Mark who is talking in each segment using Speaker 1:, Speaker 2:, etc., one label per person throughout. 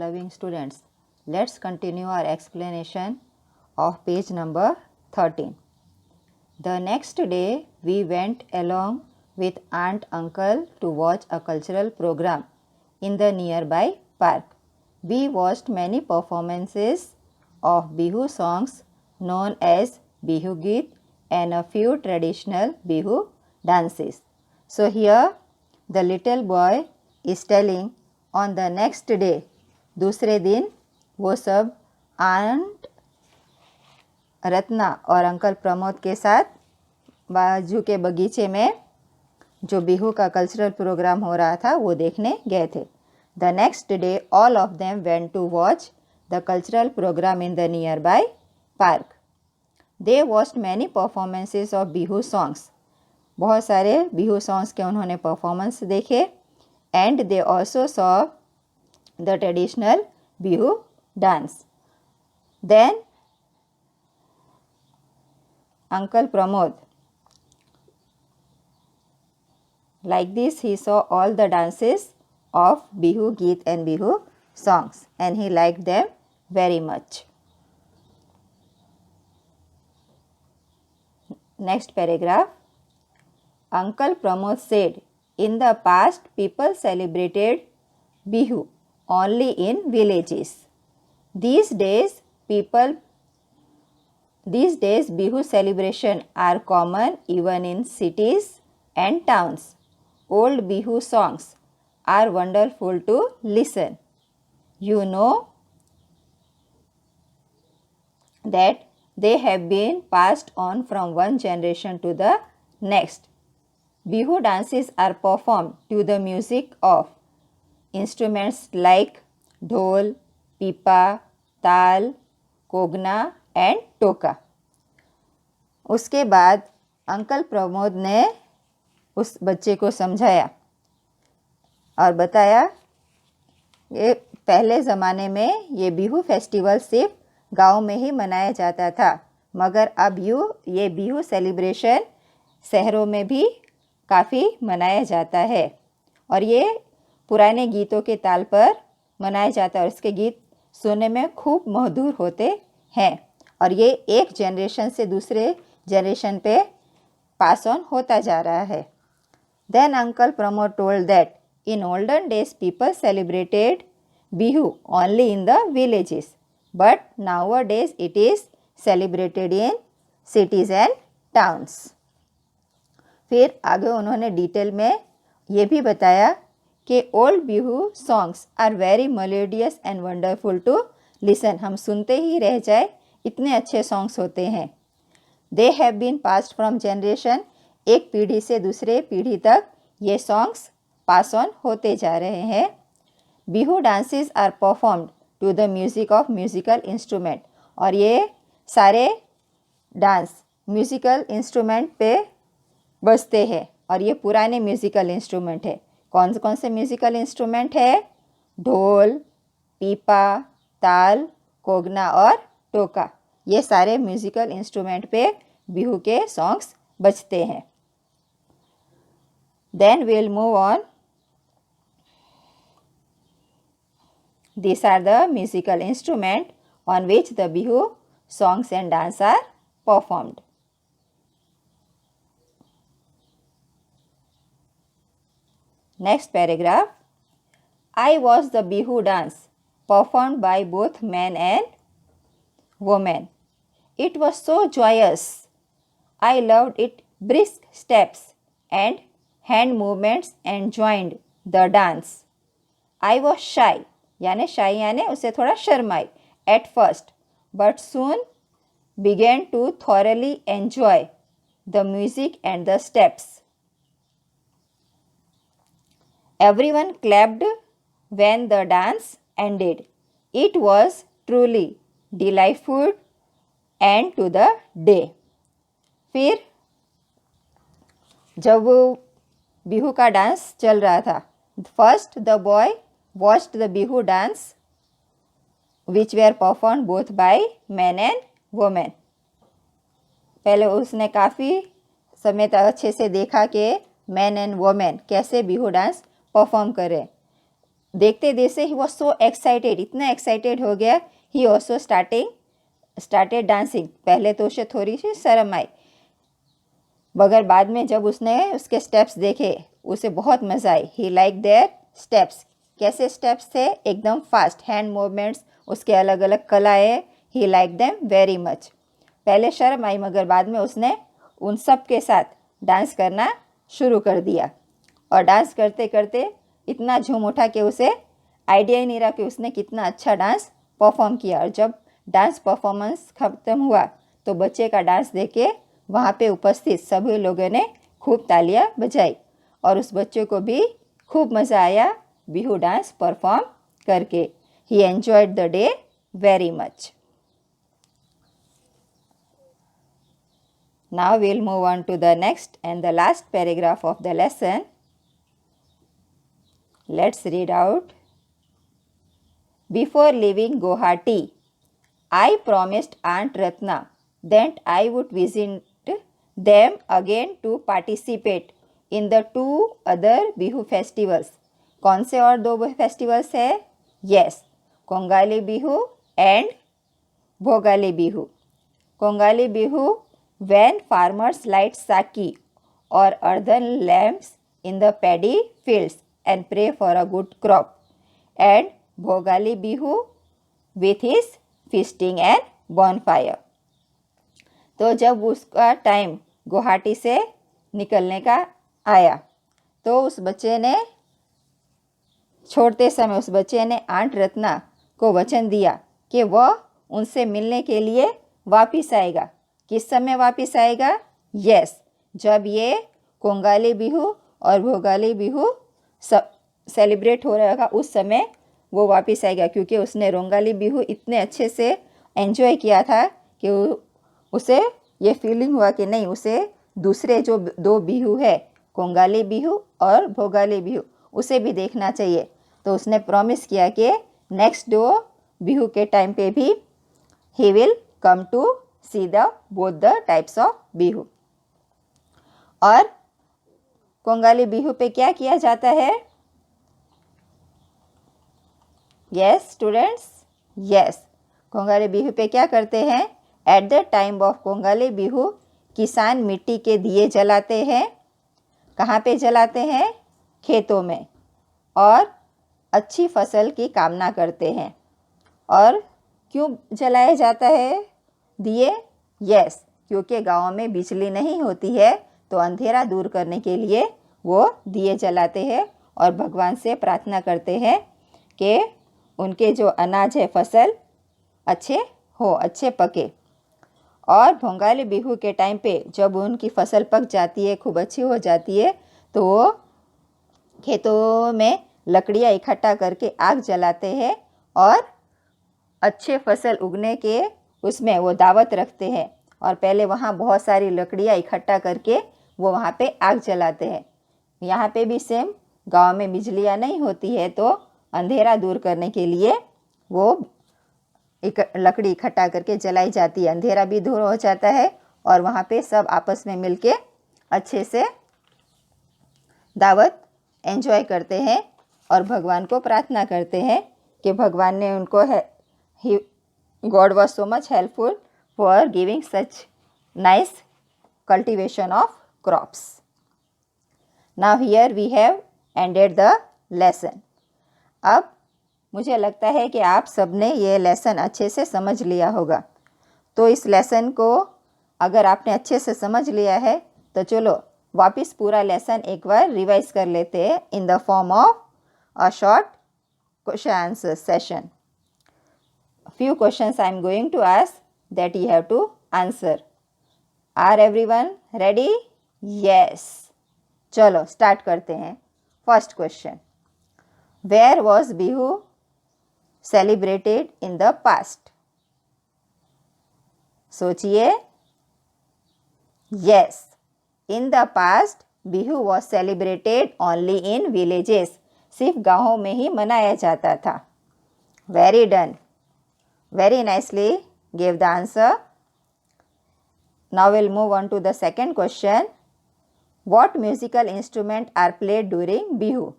Speaker 1: loving students, let's continue our explanation of page number 13. The next day, we went along with aunt uncle to watch a cultural program in the nearby park. We watched many performances of Bihu songs known as Bihu Geet and a few traditional Bihu dances. So here the little boy is telling on the next day, दूसरे दिन वो सब aunt Ratna और uncle Pramod के साथ बाजू के बगीचे में जो बिहू का कल्चरल प्रोग्राम हो रहा था वो देखने गए थे. The next day all of them went to watch the cultural programme in the nearby park. They watched many performances of Bihu songs. बहुत सारे बिहू सॉन्ग्स के उन्होंने परफॉर्मेंस देखे. And they also saw the traditional Bihu dance. Then Uncle Pramod, like this he saw all the dances of Bihu Geet and Bihu songs and he liked them very much. Next paragraph. Uncle Pramod said, in the past people celebrated Bihu only in villages. These days Bihu celebration are common even in cities and towns. Old Bihu songs are wonderful to listen. You know that they have been passed on from one generation to the next. Bihu dances are performed to the music of instruments like dhol, pipa, ताल, कोगना and टोका. उसके बाद uncle Pramod ने उस बच्चे को समझाया और बताया ये पहले ज़माने में ये बिहू फेस्टिवल सिर्फ गांव में ही मनाया जाता था, मगर अब ये बिहू सेलिब्रेशन शहरों में भी काफ़ी मनाया जाता है और ये पुराने गीतों के ताल पर मनाया जाता है और इसके गीत सुनने में खूब मधुर होते हैं और ये एक जनरेशन से दूसरे जनरेशन पे पास ऑन होता जा रहा है. Then uncle Pramod told that in olden days people celebrated Bihu only in the villages but nowadays it is celebrated in cities and towns. फिर आगे उन्होंने डिटेल में ये भी बताया कि old Bihu songs are very melodious and wonderful to listen. हम सुनते ही रह जाए इतने अच्छे सॉन्ग्स होते हैं. They have been passed from generation. एक पीढ़ी से दूसरे पीढ़ी तक ये सॉन्ग्स पास ऑन होते जा रहे हैं. Bihu dances are performed to the music of musical instrument और ये सारे डांस म्यूज़िकल इंस्ट्रूमेंट पे बजते हैं और ये पुराने म्यूज़िकल इंस्ट्रूमेंट है. कौन से म्यूज़िकल इंस्ट्रूमेंट है? ढोल, पीपा, ताल, कोगना और टोका. ये सारे म्यूज़िकल इंस्ट्रूमेंट पे बिहू के सॉन्ग्स बजते हैं. Then we will move on. These are the musical instruments on which the Bihu songs and dance are performed. Next paragraph. I watched the Bihu dance performed by both men and women. It was so joyous. I loved its brisk steps and hand movements and joined the dance. I was shy यानी उसे थोड़ा शर्माई at first but soon began to thoroughly enjoy the music and the steps. Everyone clapped when the dance ended. It was truly delightful end to the day. फिर जब वो बिहू का dance चल रहा था, first the boy watched the Bihu dance which were perform both by man and women. पहले उसने काफ़ी समय तक अच्छे से देखा कि मैन एंड वुमेन कैसे बिहू डांस परफॉर्म करें. देखते देखते ही वॉज सो एक्साइटेड, इतना एक्साइटेड हो गया, ही ऑल्सो स्टार्टेड डांसिंग। पहले तो उसे थोड़ी सी शर्म आई, मगर बाद में जब उसने उसके स्टेप्स देखे उसे बहुत मज़ा आई। ही लाइक देयर स्टेप्स। कैसे स्टेप्स थे? एकदम फास्ट हैंड मूवमेंट्स, उसके अलग अलग कलाएँ। ही लाइक देम वेरी मच। पहले शर्म आई मगर बाद में उसने उन सब के साथ डांस करना शुरू कर दिया, और डांस करते करते इतना झूम उठा कि उसे आइडिया ही नहीं रहा कि उसने कितना अच्छा डांस परफॉर्म किया। और जब डांस परफॉर्मेंस ख़त्म हुआ तो बच्चे का डांस देख के वहाँ पे उपस्थित सभी लोगों ने खूब तालियां बजाई, और उस बच्चे को भी खूब मज़ा आया बिहू डांस परफॉर्म करके। He enjoyed the day very much. Now we'll move on to the next and the last paragraph of the lesson. Let's read out. Before leaving Guwahati, I promised Aunt Ratna that I would visit them again to participate in the 2 other Bihu festivals. कौन से और 2 festivals है? Yes, Kongali Bihu and Bhogali Bihu. Kongali Bihu, when farmers light saki or earthen lamps in the paddy fields and pray for a good crop, and Bhogali Bihu with his feasting and bonfire. तो जब उसका time Guwahati से निकलने का आया तो उस बच्चे ने छोड़ते समय उस बच्चे ने आंट रत्ना को वचन दिया कि वह उनसे मिलने के लिए वापस आएगा। किस समय वापस आएगा? यस, जब ये कोंगाली बिहू और भोगाली बिहू सेलिब्रेट हो रहेगा उस समय वो वापस आएगा, क्योंकि उसने रोंगाली बिहू इतने अच्छे से एंजॉय किया था कि उसे ये फीलिंग हुआ कि नहीं, उसे दूसरे जो 2 बिहू है, कोंगाली बिहू और भोगाली बिहू, उसे भी देखना चाहिए। तो उसने प्रॉमिस किया कि नेक्स्ट 2 बिहू के टाइम पे भी he will come to see the both the types of Bihu. और कोंगाली बिहू पे क्या किया जाता है? Yes students, yes, Kongali Bihu पे क्या करते हैं? At the time of Kongali Bihu किसान मिट्टी के दिए जलाते हैं। कहाँ पे जलाते हैं? खेतों में, और अच्छी फसल की कामना करते हैं। और क्यों जलाया जाता है दिए? यस, क्योंकि गाँव में बिजली नहीं होती है तो अंधेरा दूर करने के लिए वो दिए जलाते हैं और भगवान से प्रार्थना करते हैं कि उनके जो अनाज है, फसल अच्छे पके। और भोगाली बिहू के टाइम पे जब उनकी फसल पक जाती है, खूब अच्छी हो जाती है, तो वो खेतों में लकड़ियाँ इकट्ठा करके आग जलाते हैं और अच्छे फसल उगने के उसमें वो दावत रखते हैं, और पहले वहाँ बहुत सारी लकड़ियाँ इकट्ठा करके वो वहाँ पे आग जलाते हैं। यहाँ पे भी सेम, गांव में बिजलियाँ नहीं होती है तो अंधेरा दूर करने के लिए वो लकड़ी इकट्ठा करके जलाई जाती है। अंधेरा भी दूर हो जाता है और वहाँ पे सब आपस में मिलके अच्छे से दावत एंजॉय करते हैं और भगवान को प्रार्थना करते हैं कि भगवान ने उनको God was so much helpful for giving such nice cultivation of crops. Now here we have ended the lesson. अब मुझे लगता है कि आप सबने ये लेसन अच्छे से समझ लिया होगा। तो इस लेसन को अगर आपने अच्छे से समझ लिया है तो चलो वापस पूरा लेसन एक बार रिवाइज कर लेते हैं in the form of a short question answer session. Few questions I am going to ask that you have to answer. Are everyone ready? Yes. चलो स्टार्ट करते हैं. First question, Where was Bihu celebrated in the past? सोचिए. Yes, in the past Bihu was celebrated only in villages. सिर्फ गाँवों में ही मनाया जाता था. Very done. Very nicely gave the answer. Now we'll move on to the second question. What musical instrument are played during Bihu?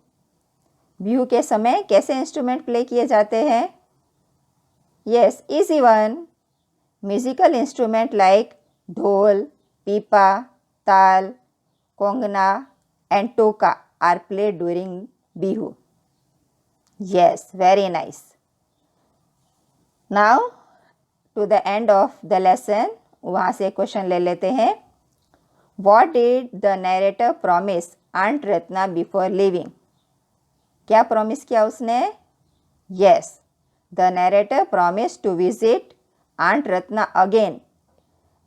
Speaker 1: Bihu के समय कैसे instrument play किए जाते हैं? Yes, easy one. Musical instrument like ढोल, पीपा, ताल, कोंगना and toka are played during Bihu. Yes, very nice. Now to the end of the lesson, वहाँ से क्वेश्चन ले लेते हैं. What did the narrator promise Aunt Ratna before leaving? क्या promise किया उसने? Yes, the narrator promised to visit Aunt Ratna again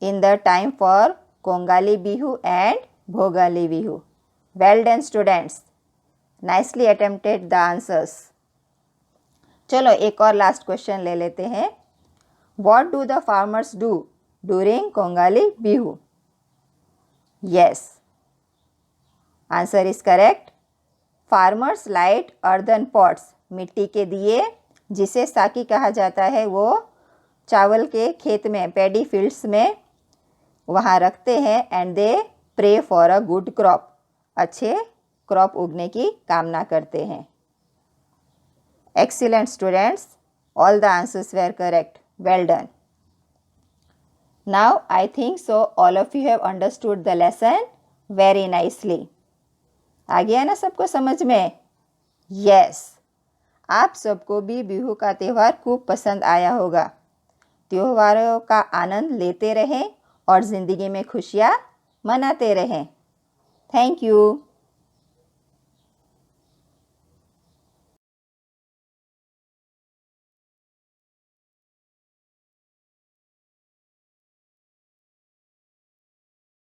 Speaker 1: in the time for Kongali Bihu and Bhogali Bihu. Well done students. Nicely attempted the answers. चलो एक और last question ले लेते हैं. What do the farmers do during Kongali Bihu? Yes. Answer is correct. Farmers light earthen pots. मिट्टी के दिए जिसे साकी कहा जाता है वो चावल के खेत में पैडी फील्ड्स में वहाँ रखते हैं and they pray for a good crop. अच्छे क्रॉप उगने की कामना करते हैं. Excellent students. All the answers were correct. Well done. Now I think so all of you have understood the lesson very nicely. आ गया ना सबको समझ में? Yes. आप सबको भी बिहू का त्यौहार खूब पसंद आया होगा. त्योहारों का आनंद लेते रहें और ज़िंदगी में खुशियाँ मनाते रहें. Thank you.